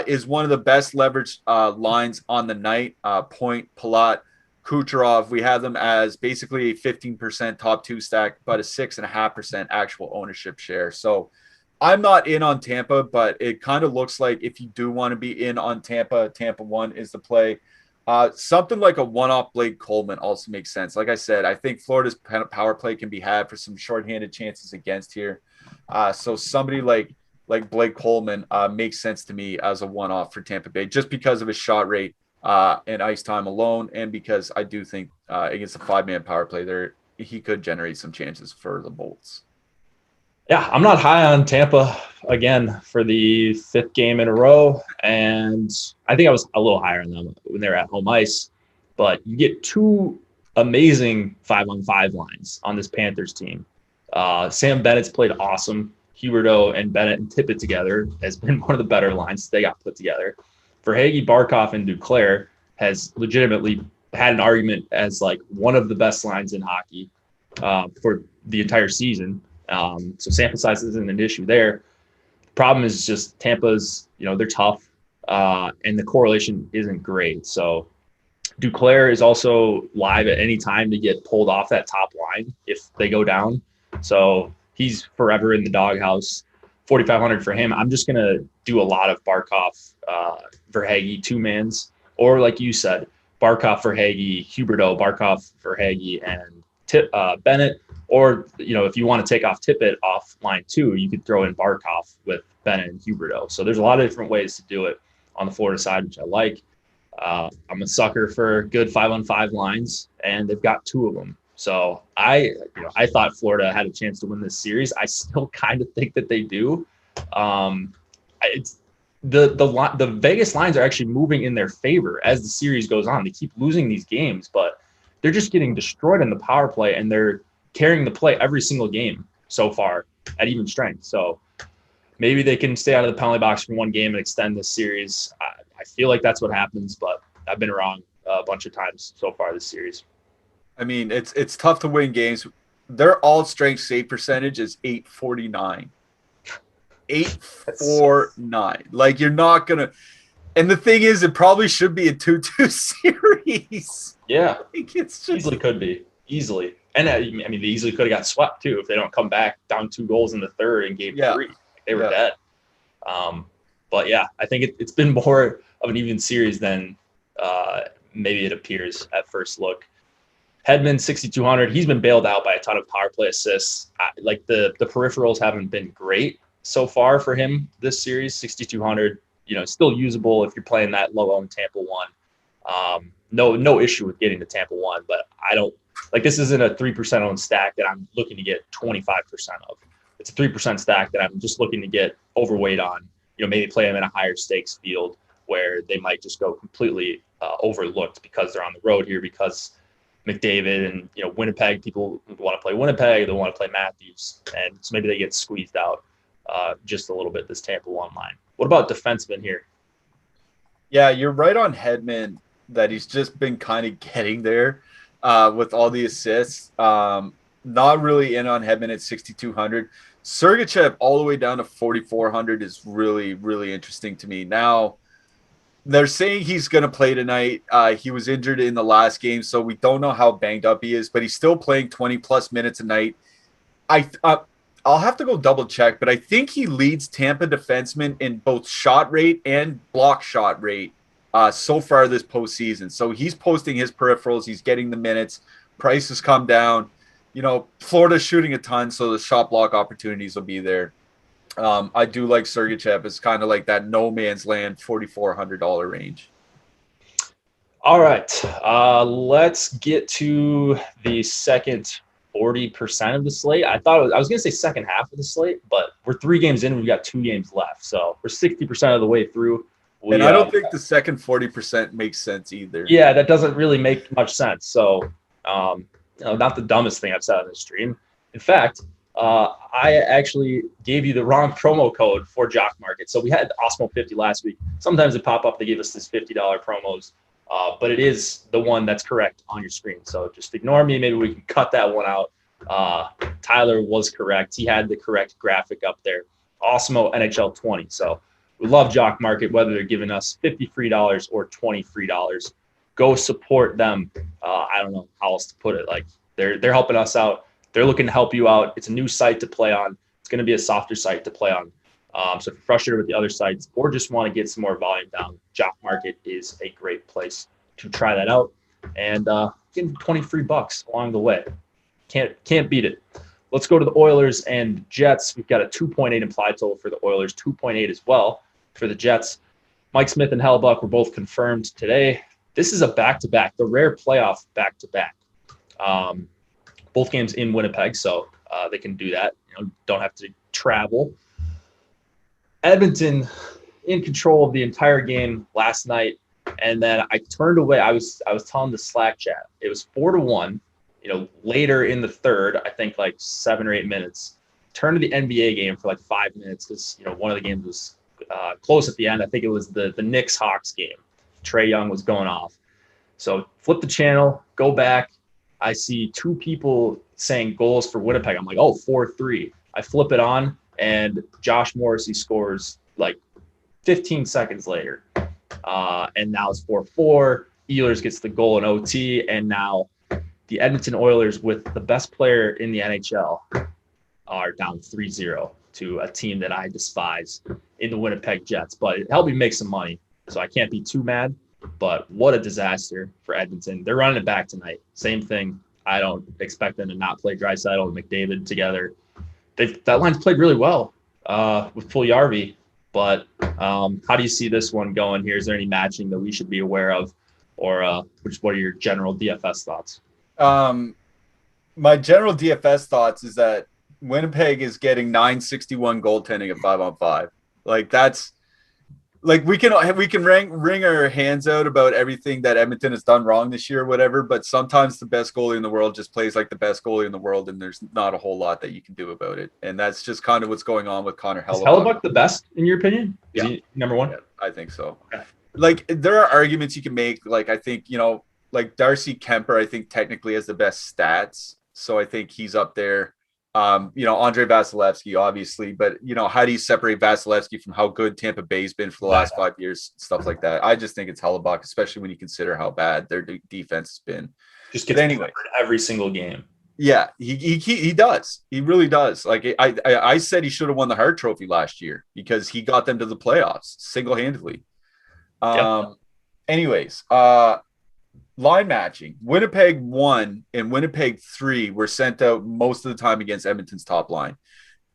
B: is one of the best leverage lines on the night. Point, Palat, Kucherov. We have them as basically a 15% top 2 stack, but a 6.5% actual ownership share. So I'm not in on Tampa, but it kind of looks like if you do want to be in on Tampa 1 is the play. Something like a one-off Blake Coleman also makes sense. Like I said, I think Florida's power play can be had for some shorthanded chances against here. So somebody like Blake Coleman makes sense to me as a one-off for Tampa Bay, just because of his shot rate and ice time alone, and because I do think against a 5-man power play there, he could generate some chances for the Bolts.
A: Yeah, I'm not high on Tampa again for the 5th game in a row, and I think I was a little higher on them when they were at home ice. But you get 2 amazing 5-on-5 lines on this Panthers team. Sam Bennett's played awesome. Huberdeau and Bennett and Tippett together has been one of the better lines they got put together. Verhaeghe, Barkov, and Duclair has legitimately had an argument as like one of the best lines in hockey for the entire season. So sample size isn't an issue there. The problem is just Tampa's, they're tough and the correlation isn't great. So Duclair is also live at any time to get pulled off that top line if they go down. So he's forever in the doghouse. 4,500 for him. I'm just going to do a lot of Barkov, Verhaeghe 2-mans, or like you said, Barkov, Verhaeghe, Huberdeau, Barkov, Verhaeghe, and Bennett. Or, if you want to take off Tippett off line 2, you could throw in Barkov with Bennett and Huberdeau. So there's a lot of different ways to do it on the Florida side, which I like. I'm a sucker for good 5-on-5 lines, and they've got 2 of them. So I thought Florida had a chance to win this series. I still kind of think that they do. It's the Vegas lines are actually moving in their favor as the series goes on. They keep losing these games, but they're just getting destroyed in the power play, and they're carrying the play every single game so far at even strength. So maybe they can stay out of the penalty box for one game and extend this series. I feel like that's what happens, but I've been wrong a bunch of times so far this series.
B: I mean, it's tough to win games. Their all-strength save percentage is 849. 849. Like, you're not going to – and the thing is, it probably should be a 2-2 series.
A: Yeah.
B: Like, it's just –
A: easily could be. Easily. And, I mean, they easily could have got swept, too, if they don't come back down 2 goals in the third in game 3. They were dead. But yeah, I think it's been more of an even series than maybe it appears at first look. Hedman, 6,200. He's been bailed out by a ton of power play assists. Like the peripherals haven't been great so far for him this series. 6,200. Still usable if you're playing that low-owned Tampa 1. No issue with getting the Tampa 1, but I don't like this isn't a 3% owned stack that I'm looking to get 25% of. It's a 3% stack that I'm just looking to get overweight on. Maybe play them in a higher stakes field where they might just go completely overlooked because they're on the road here, because McDavid and Winnipeg, people want to play Winnipeg, they want to play Matthews, and so maybe they get squeezed out just a little bit this Tampa 1 line. What about defensemen here?
B: Yeah, you're right on Hedman that he's just been kind of getting there with all the assists. Not really in on Hedman at 6,200. Sergachev all the way down to 4,400 is really, really interesting to me. Now, they're saying he's going to play tonight. He was injured in the last game, so we don't know how banged up he is, but he's still playing 20-plus minutes a night. I'll have to go double check, but I think he leads Tampa defensemen in both shot rate and block shot rate so far this postseason. So he's posting his peripherals. He's getting the minutes. Price has come down. Florida's shooting a ton, so the shot block opportunities will be there. I do like Sergachev. It's kind of like that no man's land $4,400 range.
A: All right. Let's get to the second 40% of the slate. I was going to say second half of the slate, but we're 3 games in. We've got 2 games left. So we're 60% of the way through.
B: And I don't think the second 40% makes sense either.
A: Yeah, that doesn't really make much sense. So, not the dumbest thing I've said on this stream. In fact, I actually gave you the wrong promo code for Jock Market. So we had Awesemo 50 last week. Sometimes they pop up, they give us this $50 promos, but it is the one that's correct on your screen. So just ignore me. Maybe we can cut that one out. Tyler was correct. He had the correct graphic up there. Awesemo NHL 20. So we love Jock Market, whether they're giving us $50 free or $20 free. Go support them. I don't know how else to put it. Like they're helping us out. They're looking to help you out. It's a new site to play on. It's going to be a softer site to play on. So if you're frustrated with the other sites or just want to get some more volume down, Jock Market is a great place to try that out. And getting 20 free bucks along the way. Can't beat it. Let's go to the Oilers and Jets. We've got a 2.8 implied total for the Oilers, 2.8 as well for the Jets. Mike Smith and Hellebuck were both confirmed today. This is a back-to-back, the rare playoff back-to-back. Both games in Winnipeg, so they can do that. Don't have to travel. Edmonton in control of the entire game last night, and then I turned away. I was telling the Slack chat. It was 4-1. Later in the third, I think like 7 or 8 minutes. Turned to the NBA game for like 5 minutes because one of the games was close at the end. I think it was the Knicks-Hawks game. Trae Young was going off. So flip the channel, go back. I see 2 people saying goals for Winnipeg. I'm like, 4-3. I flip it on, and Josh Morrissey scores like 15 seconds later. And now it's 4-4. Ehlers gets the goal in OT, and now the Edmonton Oilers, with the best player in the NHL, are down 3-0 to a team that I despise in the Winnipeg Jets. But it helped me make some money, so I can't be too mad. But what a disaster for Edmonton. They're running it back tonight. Same thing. I don't expect them to not play Draisaitl and McDavid together. That line's played really well with Puljujarvi. But how do you see this one going here? Is there any matching that we should be aware of? Or what are your general DFS thoughts?
B: My general DFS thoughts is that Winnipeg is getting .961 goaltending at 5-on-5. Like that's like we can wring our hands out about everything that Edmonton has done wrong this year or whatever, but sometimes the best goalie in the world just plays like the best goalie in the world, and there's not a whole lot that you can do about it. And that's just kind of what's going on with Connor Hellebuck. Is
A: Hellebuck the best in your opinion? Is
B: yeah.
A: he number 1?
B: Yeah, I think so.
A: Okay.
B: Like there are arguments you can make. Like I think, like Darcy Kemper, I think technically has the best stats. So I think he's up there. Andre Vasilevsky, obviously, but how do you separate Vasilevsky from how good Tampa Bay's been for the last 5 years, stuff like that. I just think it's Hellebuck, especially when you consider how bad their defense has been.
A: Just gets anyway every single game.
B: Yeah, he does. He really does. Like I said, he should have won the Hart Trophy last year because he got them to the playoffs single-handedly.
A: Yep.
B: Anyways, line matching. Winnipeg 1 and Winnipeg 3 were sent out most of the time against Edmonton's top line.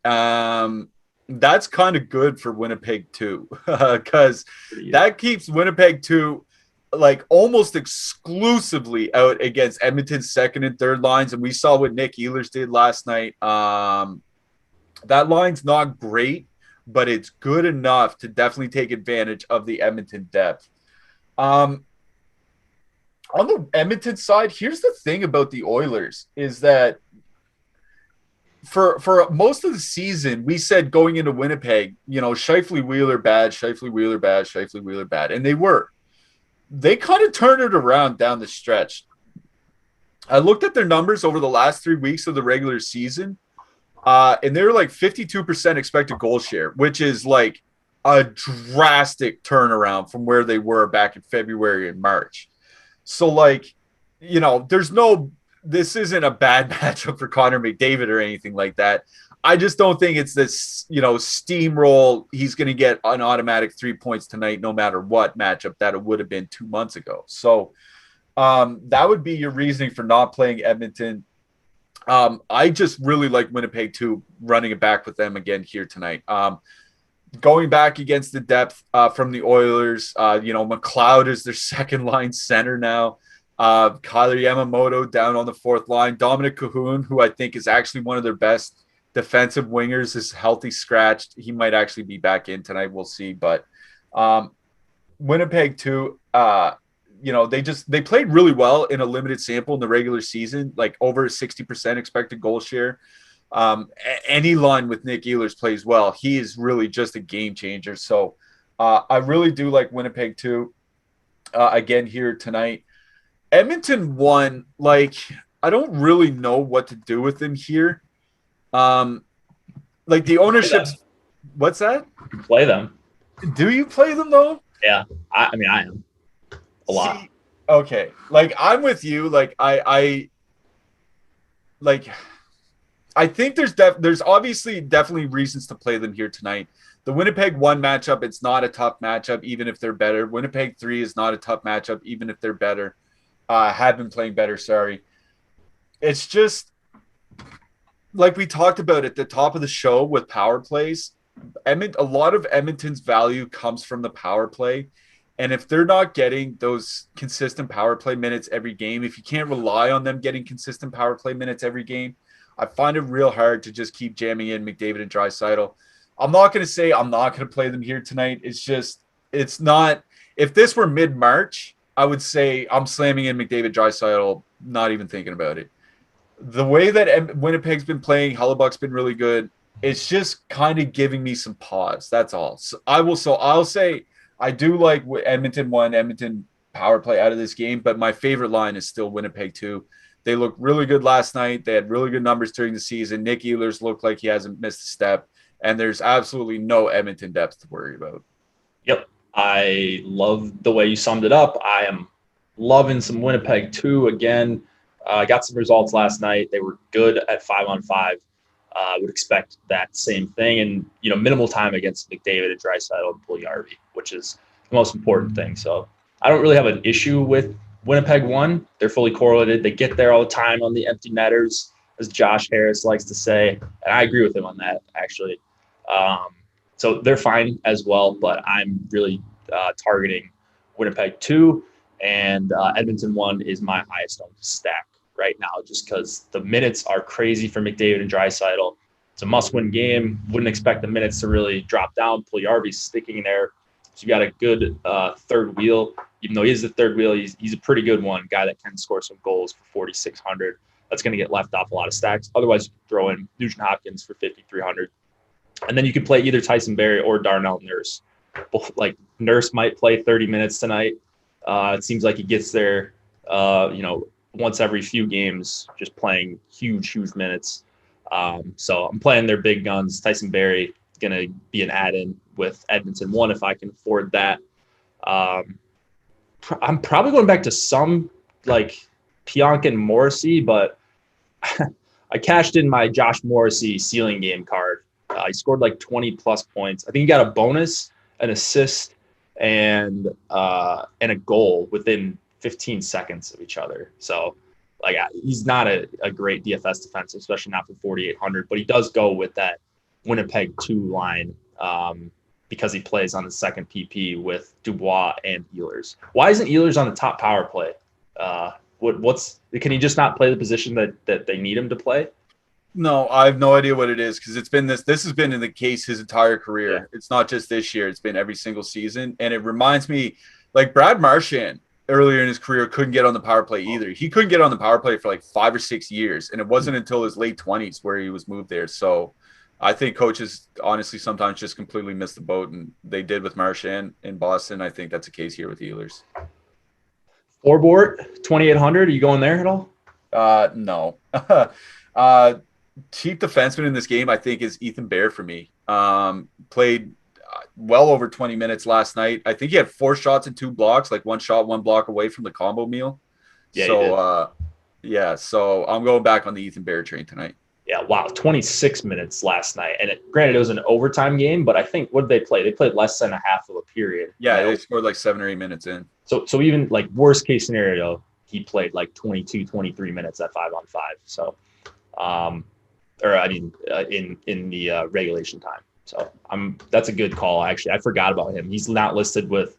B: That's kind of good for Winnipeg 2 because that keeps Winnipeg 2 like almost exclusively out against Edmonton's second and third lines. And we saw what Nick Ehlers did last night. That line's not great, but it's good enough to definitely take advantage of the Edmonton depth. On the Edmonton side, here's the thing about the Oilers is that for most of the season, we said going into Winnipeg, Scheifele, Wheeler bad, Scheifele, Wheeler bad, Scheifele, Wheeler bad. And they were. They kind of turned it around down the stretch. I looked at their numbers over the last 3 weeks of the regular season, and they were like 52% expected goal share, which is like a drastic turnaround from where they were back in February and March. So, like, this isn't a bad matchup for Connor McDavid or anything like that. I just don't think it's this, steamroll. He's going to get an automatic 3 points tonight, no matter what matchup that it would have been 2 months ago. So that would be your reasoning for not playing Edmonton. I just really like Winnipeg too, running it back with them again here tonight. Going back against the depth from the Oilers, McLeod is their second line center now. Kyler Yamamoto down on the fourth line. Dominic Cahoon, who I think is actually one of their best defensive wingers, is healthy scratched. He might actually be back in tonight. We'll see. But Winnipeg too, they played really well in a limited sample in the regular season, like over 60% expected goal share. Any line with Nick Ehlers plays well. He is really just a game changer. So I really do like Winnipeg too. Again here tonight. Edmonton won. Like, I don't really know what to do with them here. Like the ownership's what's that?
A: You play them.
B: Do you play them though?
A: Yeah. I am a lot.
B: Okay. Like I'm with you. Like I think there's obviously definitely reasons to play them here tonight. The Winnipeg 1 matchup, it's not a tough matchup, even if they're better. Winnipeg 3 is not a tough matchup, even if they're better. Have been playing better, sorry. It's just like we talked about at the top of the show with power plays. A lot of Edmonton's value comes from the power play. And if they're not getting those consistent power play minutes every game, if you can't rely on them getting consistent power play minutes every game, I find it real hard to just keep jamming in McDavid and Draisaitl. I'm not going to say I'm not going to play them here tonight. It's not. If this were mid-March, I would say I'm slamming in McDavid, Draisaitl, not even thinking about it. The way that Winnipeg's been playing, Hellebuck's been really good. It's just kind of giving me some pause. That's all. So I'll say I do like Edmonton 1, Edmonton power play out of this game, but my favorite line is still Winnipeg 2. They looked really good last night. They had really good numbers during the season. Nick Ehlers looked like he hasn't missed a step, and there's absolutely no Edmonton depth to worry about.
A: Yep. I love the way you summed it up. I am loving some Winnipeg too. Again, got some results last night. They were good at 5-on-5. I would expect that same thing, and minimal time against McDavid and Draisaitl and Puljujarvi, which is the most important thing. So I don't really have an issue with Winnipeg 1. They're fully correlated. They get there all the time on the empty netters, as Josh Harris likes to say, and I agree with him on that actually. So they're fine as well, but I'm really targeting Winnipeg 2, and Edmonton 1 is my highest owned stack right now, just because the minutes are crazy for McDavid and Draisaitl. It's a must-win game. Wouldn't expect the minutes to really drop down. Puljujarvi's sticking there. So you got a good third wheel. Even though he is the third wheel, he's a pretty good one, guy that can score some goals for 4,600. That's going to get left off a lot of stacks. Otherwise, you throw in Nugent Hopkins for 5,300. And then you could play either Tyson Barrie or Darnell Nurse. Like Nurse might play 30 minutes tonight. It seems like he gets there, once every few games, just playing huge minutes. So I'm playing their big guns. Tyson Barrie going to be an add-in with Edmonton 1 if I can afford that. I'm probably going back to some like Pionk and Morrissey, but I cashed in my Josh Morrissey ceiling game card. He scored like 20 plus points. I think he got a bonus, an assist, and a goal within 15 seconds of each other. So like he's not a great DFS defensive, especially not for 4,800, but he does go with that Winnipeg 2 line because he plays on the second PP with Dubois and Ehlers. Why isn't Ehlers on the top power play? Can he just not play the position that they need him to play?
B: No, I have no idea what it is because it's been this has been in the case his entire career. Yeah. It's not just this year. It's been every single season. And it reminds me, like Brad Marchand earlier in his career couldn't get on the power play either. He couldn't get on the power play for like 5 or 6 years. And it wasn't until his late 20s where he was moved there. So I think coaches honestly sometimes just completely miss the boat. And they did with Marchand in Boston. I think that's the case here with Ehlers.
A: Forbort, 2,800. Are you going there at all?
B: No. Cheap defenseman in this game, I think, is Ethan Bear for me. Played well over 20 minutes last night. I think he had 4 shots and 2 blocks, like 1 shot, 1 block away from the combo meal. Yeah, so I'm going back on the Ethan Bear train tonight.
A: Yeah, wow, 26 minutes last night. And granted, it was an overtime game, but I think, what did they play? They played less than a half of a period.
B: Yeah, they scored like 7 or 8 minutes in.
A: So even like worst case scenario, he played like 22, 23 minutes at 5-on-5. So, in the regulation time. So that's a good call. Actually, I forgot about him. He's not listed with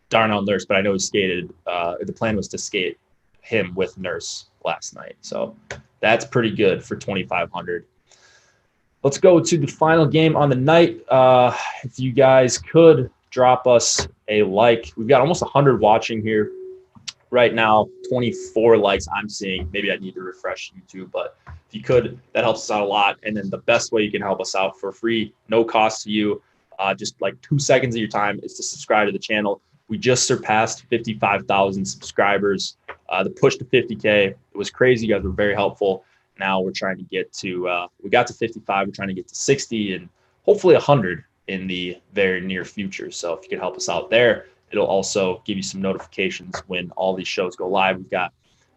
A: Darnell Nurse, but I know he skated. The plan was to skate him with Nurse last night. So that's pretty good for 2,500. Let's go to the final game on the night. If you guys could drop us a like. We've got almost 100 watching here right now, 24 likes I'm seeing. Maybe I need to refresh YouTube, but if you could, that helps us out a lot. And then the best way you can help us out for free, no cost to you, just like 2 seconds of your time, is to subscribe to the channel. We just surpassed 55,000 subscribers. The push to 50K, it was crazy. You guys were very helpful. Now we're trying to get to, we got to 55. We're trying to get to 60 and hopefully 100 in the very near future. So if you could help us out there, it'll also give you some notifications when all these shows go live. We've got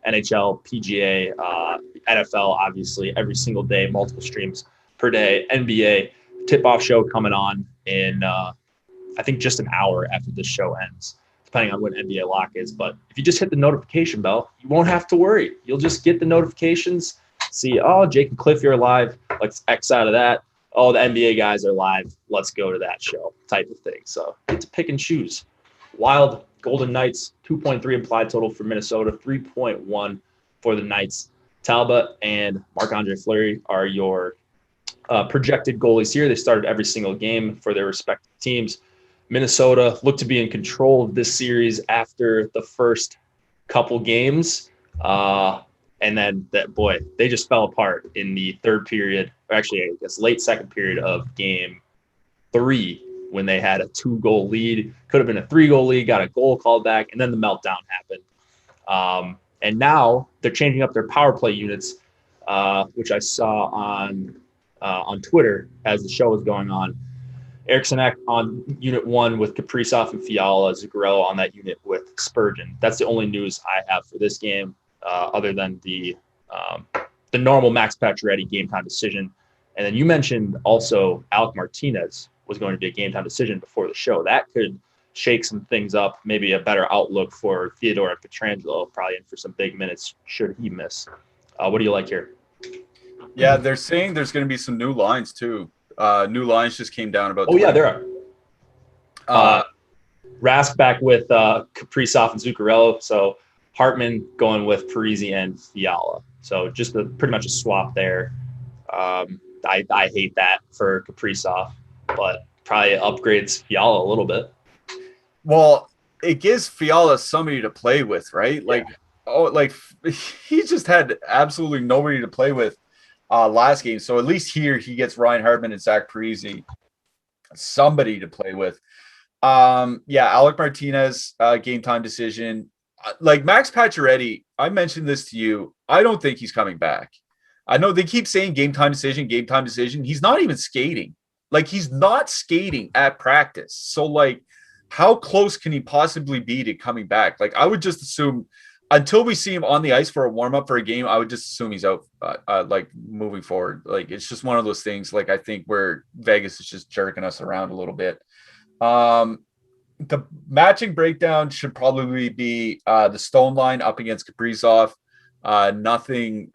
A: NHL, PGA, NFL, obviously, every single day, multiple streams per day, NBA, tip-off show coming on in, I think, just an hour after this show ends, depending on when NBA lock is. But if you just hit the notification bell, you won't have to worry. You'll just get the notifications, see, oh, Jake and Cliffy are live. Let's X out of that. Oh, the NBA guys are live. Let's go to that show type of thing. So get to pick and choose. Wild Golden Knights, 2.3 implied total for Minnesota, 3.1 for the Knights. Talbot and Marc-Andre Fleury are your projected goalies here. They started every single game for their respective teams. Minnesota looked to be in control of this series after the first couple games. And then they just fell apart in the third period, or actually, I guess, late second period of game 3, when they had a 2-goal lead. Could have been a 3-goal lead, got a goal called back, and then the meltdown happened. And now they're changing up their power play units, which I saw on Twitter as the show was going on. Eriksson Ek on unit 1 with Kaprizov and Fiala, Zuccarello on that unit with Spurgeon. That's the only news I have for this game, other than the normal Max Pacioretty game time decision. And then you mentioned also Alec Martinez was going to be a game time decision before the show. That could shake some things up, maybe a better outlook for Theodore and Pietrangelo, probably in for some big minutes should he miss. What do you like here?
B: Yeah, they're saying there's going to be some new lines too. New lines just came down about.
A: Oh, yeah, there are. Rask back with Kaprizov and Zuccarello. So Hartman going with Parise and Fiala. So just pretty much a swap there. I hate that for Kaprizov, but probably upgrades Fiala a little bit.
B: Well, it gives Fiala somebody to play with, right? Yeah. He just had absolutely nobody to play with last game. So at least here he gets Ryan Hartman and Zach Parise, somebody to play with. Alec Martinez, game time decision. Like Max Pacioretty, I mentioned this to you. I don't think he's coming back. I know they keep saying game time decision. He's not even skating. Like, he's not skating at practice. So, like, how close can he possibly be to coming back? Like, I would just assume until we see him on the ice for a warm up for a game, I would just assume he's out. Like moving forward, like it's just one of those things. Like I think where Vegas is just jerking us around a little bit. The matching breakdown should probably be the Stone line up against Kaprizov. Nothing,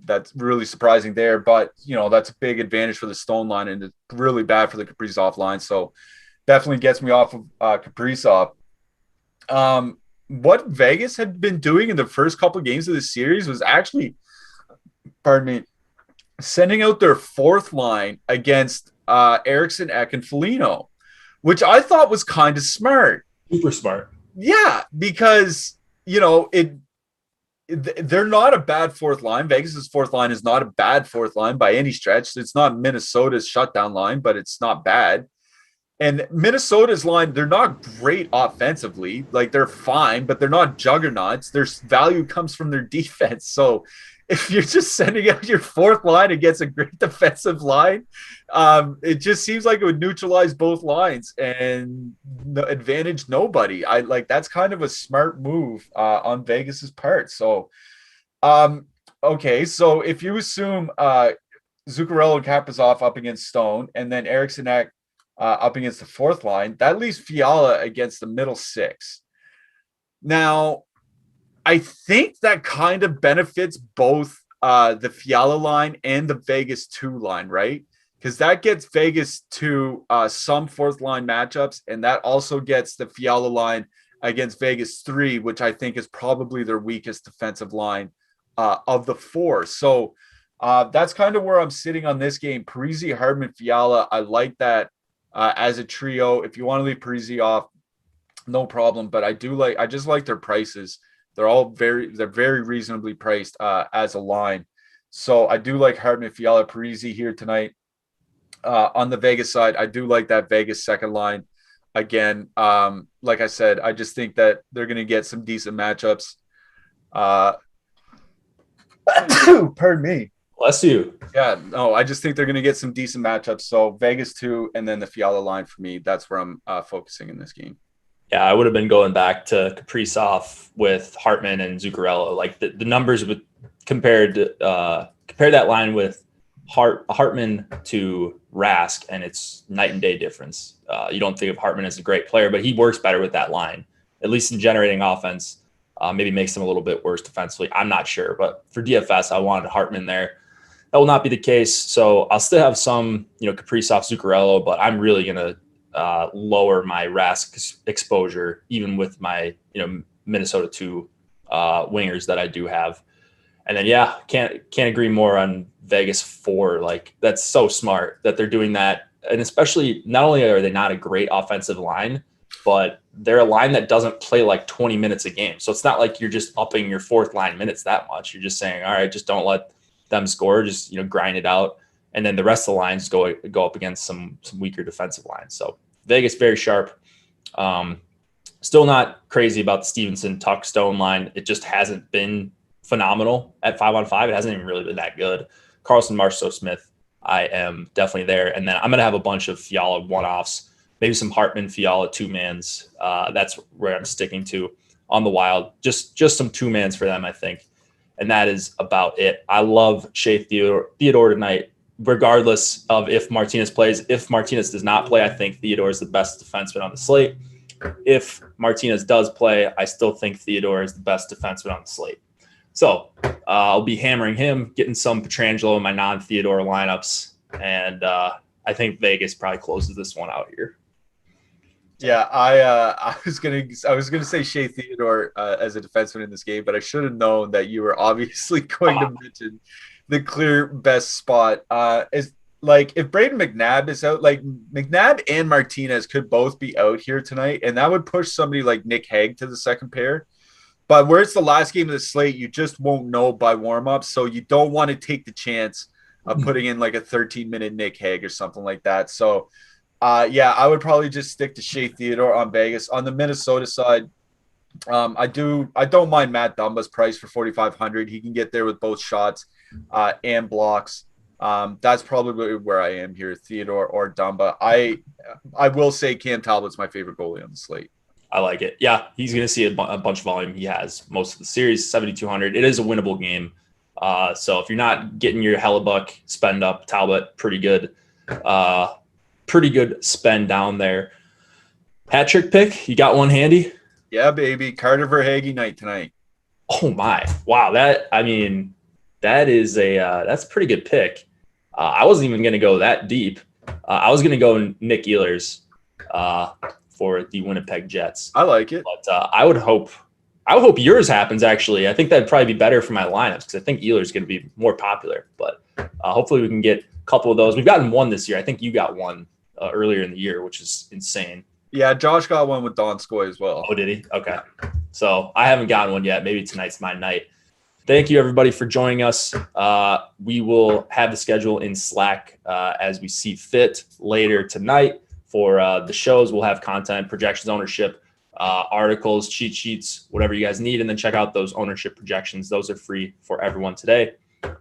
B: that's really surprising there, but that's a big advantage for the Stone line, and it's really bad for the Kaprizov line. So definitely gets me off of Kaprizov. What Vegas had been doing in the first couple of games of the series was actually, sending out their fourth line against Eriksson, Ek, and Foligno, which I thought was kind of smart.
A: Super smart.
B: Yeah, because they're not a bad fourth line. Vegas's fourth line is not a bad fourth line by any stretch. It's not Minnesota's shutdown line, but it's not bad. And Minnesota's line, they're not great offensively. Like, they're fine, but they're not juggernauts. Their value comes from their defense. So if you're just sending out your fourth line against a great defensive line, it just seems like it would neutralize both lines and advantage nobody. That's kind of a smart move on Vegas's part. So, okay. So if you assume Zuccarello and Kaprizov up against Stone, and then Eriksson up against the fourth line, that leaves Fiala against the middle six. Now, I think that kind of benefits both the Fiala line and the Vegas 2 line, right? Because that gets Vegas to some fourth line matchups, and that also gets the Fiala line against Vegas 3, which I think is probably their weakest defensive line of the 4. So that's kind of where I'm sitting on this game. Parise, Hardman, Fiala, I like that as a trio. If you want to leave Parise off, no problem. But I just like their prices. They're very reasonably priced as a line. So I do like Hardman, Fiala, Parise here tonight. On the Vegas side, I do like that Vegas second line. Again, like I said, I just think that they're going to get some decent matchups. Pardon me.
A: Bless you.
B: Yeah, no, I just think they're going to get some decent matchups. So Vegas 2 and then the Fiala line for me, that's where I'm focusing in this game.
A: Yeah, I would have been going back to Kaprizov with Hartman and Zuccarello. Like the numbers would compare that line with Hartman to Rask, and it's night and day difference. You don't think of Hartman as a great player, but he works better with that line, at least in generating offense. Maybe makes him a little bit worse defensively. I'm not sure, but for DFS, I wanted Hartman there. That will not be the case. So I'll still have some, Kaprizov, Zuccarello, but I'm really going to lower my Rask exposure, even with my, Minnesota 2 wingers that I do have. And then, can't agree more on Vegas 4. Like, that's so smart that they're doing that. And especially, not only are they not a great offensive line, but they're a line that doesn't play like 20 minutes a game. So it's not like you're just upping your fourth line minutes that much. You're just saying, all right, just don't let them score, just, grind it out. And then the rest of the lines go up against some weaker defensive lines. So Vegas, very sharp. Still not crazy about the Stevenson Tuck Stone line. It just hasn't been phenomenal at 5-on-5. It hasn't even really been that good. Carlson, Marceau, Smith, I am definitely there. And then I'm going to have a bunch of Fiala one-offs, maybe some Hartman, Fiala two-mans. That's where I'm sticking to on the Wild. Just some two-mans for them, I think. And that is about it. I love Shea Theodore tonight, regardless of if Martinez plays. If Martinez does not play, I think Theodore is the best defenseman on the slate. If Martinez does play, I still think Theodore is the best defenseman on the slate. So I'll be hammering him, getting some Pietrangelo in my non-Theodore lineups, and I think Vegas probably closes this one out here.
B: Yeah, I was gonna say Shea Theodore as a defenseman in this game, but I should have known that you were obviously going to mention the clear best spot. Is like if Braden McNabb is out, like McNabb and Martinez could both be out here tonight, and that would push somebody like Nick Hague to the second pair. But where it's the last game of the slate, you just won't know by warm-up, so you don't want to take the chance of putting in like a 13-minute Nick Hague or something like that. So, I would probably just stick to Shea Theodore on Vegas. On the Minnesota side, I don't mind Matt Dumba's price for 4,500. He can get there with both shots and blocks. That's probably where I am here, Theodore or Dumba. I will say Cam Talbot's my favorite goalie on the slate.
A: I like it. Yeah, he's going to see a bunch of volume. He has most of the series, 7,200. It is a winnable game. So if you're not getting your Hellebuck spend up, Talbot, pretty good spend down there. Hat trick pick, you got one handy?
B: Yeah, baby. Carter Verhaeghe night tonight.
A: Oh my! Wow, that is that's a pretty good pick. I wasn't even going to go that deep. I was going to go Nick Ehlers for the Winnipeg Jets.
B: I like it,
A: but I would hope yours happens. Actually, I think that'd probably be better for my lineups because I think Ehlers is going to be more popular. But hopefully, we can get a couple of those. We've gotten one this year. I think you got one earlier in the year, which is insane.
B: Yeah, Josh got one with Donskoy as well.
A: Oh, did he? Okay. So I haven't gotten one yet. Maybe tonight's my night. Thank you, everybody, for joining us. We will have the schedule in Slack as we see fit later tonight for the shows. We'll have content, projections, ownership, articles, cheat sheets, whatever you guys need. And then check out those ownership projections. Those are free for everyone today.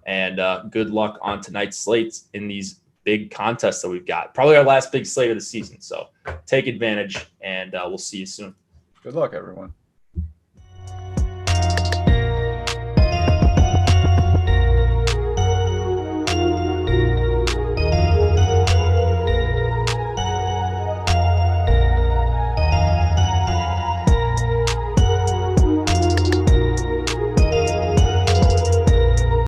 A: And good luck on tonight's slates in these big contests that we've got. Probably our last big slate of the season. So take advantage, and we'll see you soon.
B: Good luck, everyone.